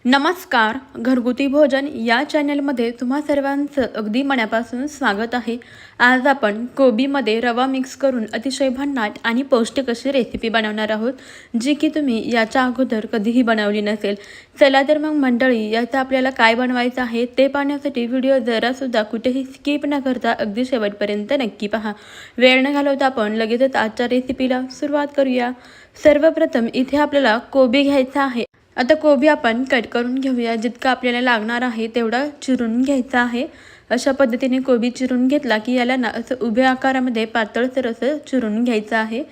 नमस्कार. घरगुती भोजन या चॅनलमध्ये तुम्हा सर्वांचं अगदी मनापासून स्वागत आहे. आज आपण कोबीमध्ये रवा मिक्स करून अतिशय भन्नाट आणि पौष्टिक अशी रेसिपी बनवणार आहोत, जी की तुम्ही याच्या अगोदर कधीही बनवली नसेल. चला तर मग मंडळी, याचं आपल्याला काय बनवायचं आहे ते पाहण्यासाठी व्हिडिओ जरासुद्धा कुठेही स्किप न करता अगदी शेवटपर्यंत नक्की पहा. वेळ न घालवता आपण लगेचच आजच्या रेसिपीला सुरुवात करूया. सर्वप्रथम इथे आपल्याला कोबी घ्यायचा आहे. आता कोबी आपण कट करून घेऊया. जितका आपल्याला लागणार आहे तेवढा चिरून घ्यायचा आहे. अशा पद्धतीने कोबी चिरून घेतला की याला ना असं उभ्या आकारामध्ये पातळसर असं चिरून घ्यायचं आहे.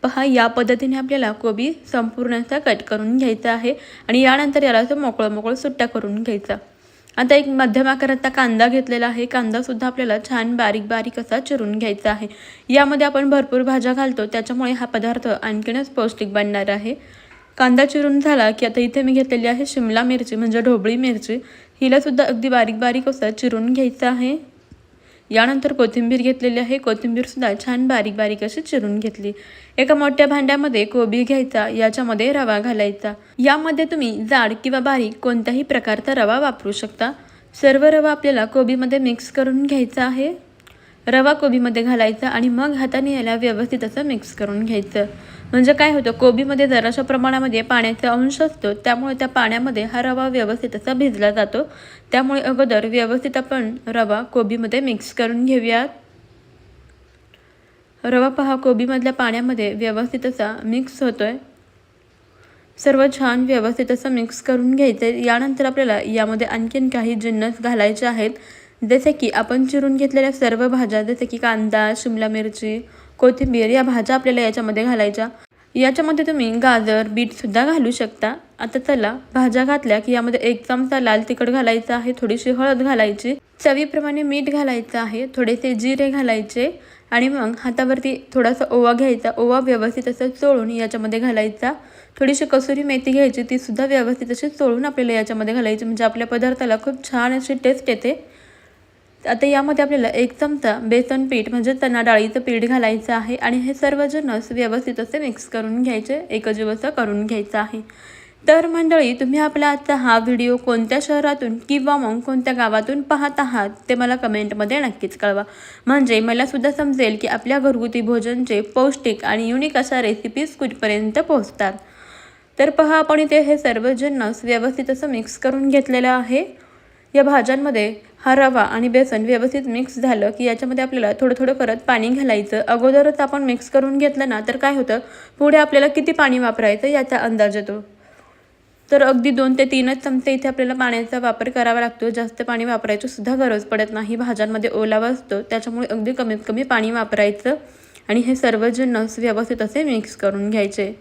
पहा, या पद्धतीने आपल्याला कोबी संपूर्ण असा कट करून घ्यायचा आहे आणि यानंतर याला असं मोकळं सुट्टा करून घ्यायचा. आता एक मध्यम आकाराचा कांदा घेतलेला आहे. कांदासुद्धा आपल्याला छान बारीक असा चिरून घ्यायचा आहे. यामध्ये आपण भरपूर भाज्या घालतो, त्याच्यामुळे हा पदार्थ आणखीनच पौष्टिक बनणार आहे. कांदा चिरून झाला की आता इथे मी घेतलेली आहे शिमला मिरची, म्हणजे ढोबळी मिरची. हिलासुद्धा अगदी बारीक असं चिरून घ्यायचं आहे. यानंतर कोथिंबीर घेतलेली आहे. कोथिंबीरसुद्धा छान बारीक अशी चिरून घेतली. एका मोठ्या भांड्यामध्ये कोबी घ्यायचा, याच्यामध्ये रवा घालायचा. यामध्ये तुम्ही जाड किंवा बारीक कोणत्याही प्रकारचा रवा वापरू शकता. सर्व रवा आपल्याला कोबीमध्ये मिक्स करून घ्यायचा आहे. रवा कोबीमध्ये घालायचा आणि मग हाताने याला व्यवस्थित असं मिक्स करून घ्यायचं. म्हणजे काय होतं, कोबीमध्ये जराशा प्रमाणामध्ये पाण्याचा अंश असतो, त्यामुळे त्या पाण्यामध्ये हा रवा व्यवस्थित असा भिजला जातो. त्यामुळे अगोदर व्यवस्थित आपण रवा कोबीमध्ये मिक्स करून घेऊयात. रवा पहा कोबीमधल्या पाण्यामध्ये व्यवस्थित असा मिक्स होतोय. सर्व छान व्यवस्थित असं मिक्स करून घ्यायचं. यानंतर आपल्याला यामध्ये आणखीन काही जिन्नस घालायचे आहेत, जसे की आपण चिरून घेतलेल्या सर्व भाज्या, जसे की कांदा, शिमला मिरची, कोथिंबीर, या भाज्या आपल्याला याच्यामध्ये घालायच्या. याच्यामध्ये तुम्ही गाजर, बीटसुद्धा घालू शकता. आता चला, भाज्या घातल्या की यामध्ये 1 चमचा लाल तिखट घालायचं आहे, थोडीशी हळद घालायची, चवीप्रमाणे मीठ घालायचं आहे, थोडेसे जिरे घालायचे आणि मग हातावरती थोडासा ओवा घ्यायचा. ओवा व्यवस्थित असं चोळून याच्यामध्ये घालायचा. थोडीशी कसुरी मेथी घ्यायची, तीसुद्धा व्यवस्थित अशी चोळून आपल्याला याच्यामध्ये घालायची, म्हणजे आपल्या पदार्थाला खूप छान अशी टेस्ट येते. आता यामध्ये आपल्याला 1 चमचा बेसन पीठ, म्हणजे चणा डाळीचं पीठ घालायचं आहे आणि हे सर्व जिन्नस व्यवस्थित असे मिक्स करून घ्यायचे, एकजीव असं करून घ्यायचं आहे. तर मंडळी, तुम्ही आपला आजचा हा व्हिडिओ कोणत्या शहरातून किंवा मग कोणत्या गावातून पाहत आहात ते मला कमेंटमध्ये नक्कीच कळवा, म्हणजे मलासुद्धा समजेल की आपल्या घरगुती भोजनचे पौष्टिक आणि युनिक अशा रेसिपीज कुठपर्यंत पोहोचतात. तर पहा, आपण इथे हे सर्व जिन्नस व्यवस्थित असं मिक्स करून घेतलेलं आहे. या भाज्यांमध्ये हा रवा आणि बेसन व्यवस्थित मिक्स झालं की याच्यामध्ये आपल्याला थोडं करत पाणी घालायचं. अगोदरच आपण मिक्स करून घेतलं ना तर काय होतं, पुढे आपल्याला किती पाणी वापरायचं याचा अंदाज येतो. तर अगदी 2 ते 3च चमचे इथे आपल्याला पाण्याचा वापर करावा लागतो. जास्त पाणी वापरायची सुद्धा गरज पडत नाही. भाज्यांमध्ये ओलावा असतो, त्याच्यामुळे अगदी कमीत कमी पाणी वापरायचं आणि हे सर्व जिन्नस व्यवस्थित असे मिक्स करून घ्यायचे.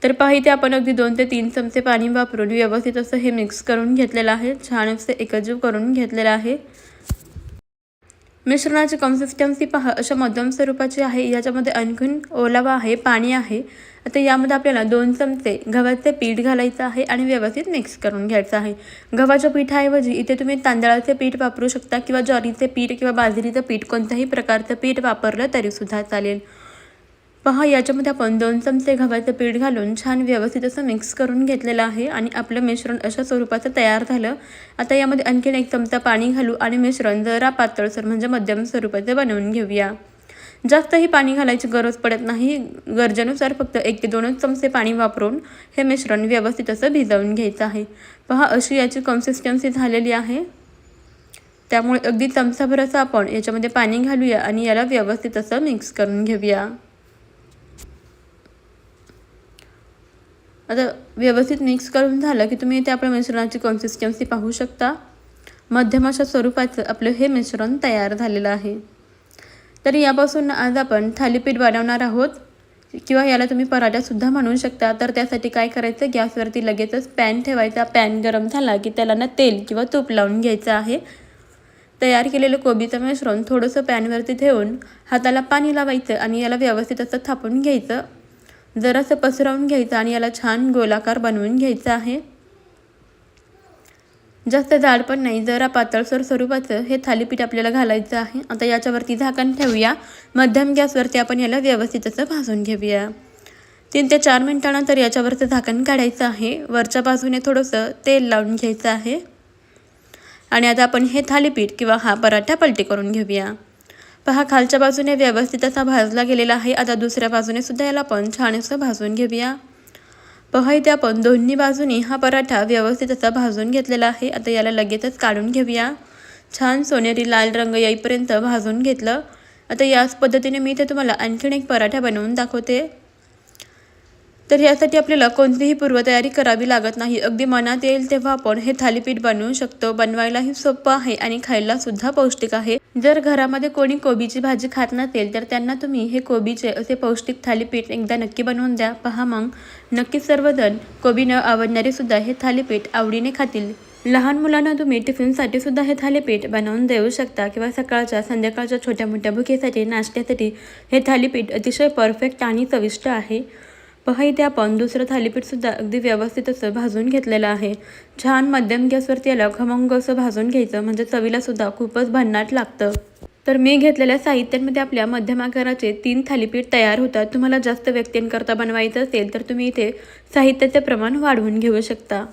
तर पहा, इथे आपण अगदी 2 ते 3 चमचे पाणी वापरून व्यवस्थित असं हे मिक्स करून घेतलेलं आहे. छान असं एकजीव करून घेतलेलं आहे. मिश्रणाची कन्सिस्टन्सी पहा अशा मध्यम स्वरूपाची आहे. याच्यामध्ये आणखीन ओलावा आहे, पाणी आहे. आता यामध्ये आपल्याला 2 चमचे गव्हाचे पीठ घालायचं आहे आणि व्यवस्थित मिक्स करून घ्यायचं आहे. गव्हाच्या पिठाऐवजी इथे तुम्ही तांदळाचे पीठ वापरू शकता किंवा ज्वारीचे पीठ किंवा बाजरीचं पीठ, कोणत्याही प्रकारचं पीठ वापरलं तरीसुद्धा चालेल. पहा, याच्यामध्ये आपण 2 चमचे गव्हाचं पीठ घालून छान व्यवस्थित असं मिक्स करून घेतलेलं आहे आणि आपलं मिश्रण अशा स्वरूपाचं तयार झालं. आता यामध्ये आणखीन 1 चमचा पाणी घालू आणि मिश्रण जरा पातळसर, म्हणजे मध्यम स्वरूपाचे बनवून घेऊया. जास्तही पाणी घालायची गरज पडत नाही. गरजेनुसार फक्त 1 ते 2च चमचे पाणी वापरून हे मिश्रण व्यवस्थित असं भिजवून घ्यायचं आहे. पहा, अशी याची कन्सिस्टन्सी झालेली आहे. त्यामुळे अगदी चमचाभर असं आपण याच्यामध्ये पाणी घालूया आणि याला व्यवस्थित असं मिक्स करून घेऊया. आता व्यवस्थित मिक्स करून झालं की तुम्ही इथे आपल्या मिश्रणाची कन्सिस्टन्सी पाहू शकता. मध्यम अशा स्वरूपाचं आपलं हे मिश्रण तयार झालेलं आहे. तर यापासून आज आपण थालीपीठ बनवणार आहोत, किंवा याला तुम्ही पराठासुद्धा म्हणू शकता. तर त्यासाठी काय करायचं, गॅसवरती लगेचच पॅन ठेवायचा. पॅन गरम झाला की त्याला ना तेल किंवा तूप लावून घ्यायचं आहे. तयार केलेलं कोबीचं मिश्रण थोडंसं पॅनवरती ठेवून हाताला पाणी लावायचं आणि याला व्यवस्थित असं थापून घ्यायचं. जरासं पसरवून घ्यायचं आणि याला छान गोलाकार बनवून घ्यायचं आहे. जास्त जाड पण नाही, जरा पातळसर स्वरूपाचं हे थालीपीठ आपल्याला घालायचं आहे. आता याच्यावरती झाकण ठेवूया. मध्यम गॅसवरती आपण याला व्यवस्थित असं भाजून घेऊया. 3 ते 4 मिनिटानंतर याच्यावरचं झाकण काढायचं आहे. वरच्या बाजूने थोडंसं तेल लावून घ्यायचं आहे आणि आता आपण हे थालीपीठ किंवा हा पराठा पलटी करून घेऊया. पहा खालच्या बाजूने व्यवस्थित असा भाजला गेलेला आहे. आता दुसऱ्या बाजूने सुद्धा याला आपण छान असं भाजून घेऊया. पहा इथे आपण दोन्ही बाजूनी हा पराठा व्यवस्थित असा भाजून घेतलेला आहे. आता याला लगेचच काढून घेऊया. छान सोनेरी लाल रंग येईपर्यंत भाजून घेतलं. आता याच पद्धतीने मी इथे तुम्हाला आणखीन एक पराठा बनवून दाखवते. तर यासाठी आपल्याला कोणतीही पूर्वतयारी करावी लागत नाही. अगदी मनात येईल तेव्हा आपण हे थालीपीठ बनवू शकतो. बनवायलाही सोपं आहे आणि खायला सुद्धा पौष्टिक आहे. जर घरामध्ये कोणी कोबीची भाजी खात नसेल तर त्यांना तुम्ही हे कोबीचे असे पौष्टिक थालीपीठ एकदा नक्की बनवून द्या. पहा मग नक्कीच सर्वजण कोबी न आवडणारे सुद्धा हे थालीपीठ आवडीने खातील. लहान मुलांना तुम्ही टिफिनसाठी सुद्धा हे थालीपीठ बनवून देऊ शकता किंवा सकाळच्या संध्याकाळच्या छोट्या मोठ्या भुकेसाठी नाश्त्यासाठी हे थालीपीठ अतिशय परफेक्ट आणि चविष्ट आहे. पहा इथे आपण दुसरं थालीपीठसुद्धा अगदी व्यवस्थित असं भाजून घेतलेलं आहे. छान मध्यम गॅसवरती याला खमंग असं भाजून घ्यायचं म्हणजे चवीलासुद्धा खूपच भन्नाट लागतं. तर मी घेतलेल्या साहित्यांमध्ये आपल्या मध्यम आकाराचे 3 थालीपीठ तयार होतात. तुम्हाला जास्त व्यक्तींकरता बनवायचं असेल तर तुम्ही इथे साहित्याचे प्रमाण वाढवून घेऊ शकता.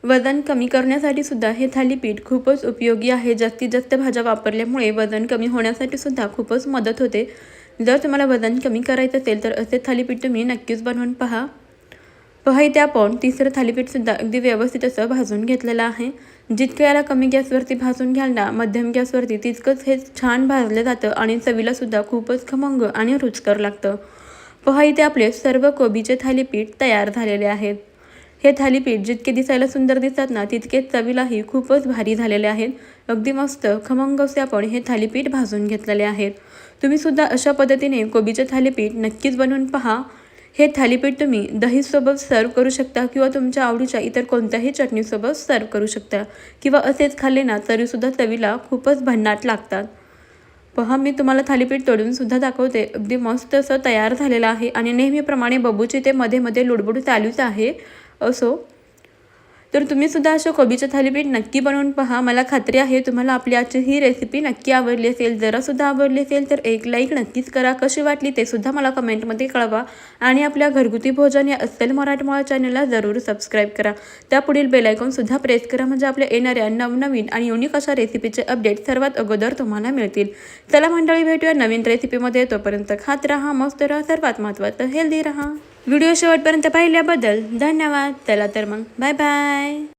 वजन कमी करण्यासाठी सुद्धा हे थालीपीठ खूपच उपयोगी आहे. जास्तीत जास्त भाज्या वापरल्यामुळे वजन कमी होण्यासाठी सुद्धा खूपच मदत होते. जर तुम्हाला वजन कमी करायचं असेल तर असे थालीपीठ तुम्ही नक्कीच बनवून पहा. इथे आपण तिसरं थालीपीठसुद्धा अगदी व्यवस्थित असं भाजून घेतलेलं आहे. जितकं याला कमी गॅसवरती भाजून घ्याल ना मध्यम गॅसवरती तितकंच हे छान भाजलं जातं आणि चवीलासुद्धा खूपच खमंग आणि रुचकर लागतं. इथे आपले सर्व कोबीचे थालीपीठ तयार झालेले आहेत. हे थालीपीठ जितके दिसायला सुंदर दिसतात ना तितकेच चवीलाही खूपच भारी झालेले आहेत. अगदी मस्त खमंग असे आपण हे थालीपीठ भाजून घेतलेले आहेत. तुम्ही सुद्धा अशा पद्धतीने कोबीचे थालीपीठ नक्कीच बनवून पहा. हे थालीपीठ तुम्ही दहीसोबत सर्व करू शकता किंवा तुमच्या आवडीच्या इतर कोणत्याही चटणीसोबत सर्व करू शकता किंवा असेच खाल्ले ना तरीसुद्धा चवीला खूपच भन्नाट लागतात. पहा मी तुम्हाला थालीपीठ तोडून सुद्धा दाखवते. अगदी मस्त असं तयार झालेलं आहे आणि नेहमीप्रमाणे बबूची ते मध्ये मध्ये लुडबुड चालूच आहे. असो तर तुम्ही सुद्धा अशा कोबीचे थालीपीठ नक्की बनवून पहा. मला खात्री आहे तुम्हाला आपली आजची ही रेसिपी नक्की आवडली असेल. जरासुद्धा आवडली असेल तर एक लाईक नक्कीच करा. कशी वाटली ते सुद्धा मला कमेंटमध्ये कळवा आणि आपल्या घरगुती भोजन या अस्सल मराठमोळा चॅनलला जरूर सबस्क्राईब करा. त्यापुढील बेल आयकॉनसुद्धा प्रेस करा म्हणजे आपल्या येणाऱ्या नवनवीन आणि युनिक अशा रेसिपीचे अपडेट सर्वात अगोदर तुम्हाला मिळतील. चला मंडळी भेटूया नवीन रेसिपीमध्ये. तोपर्यंत खात राहा, मस्त राहा, सर्वात महत्त्वाचं हेल्दी राहा. व्हिडिओ शेवटपर्यंत पाहिल्याबद्दल धन्यवाद. चला तर मग बाय बाय.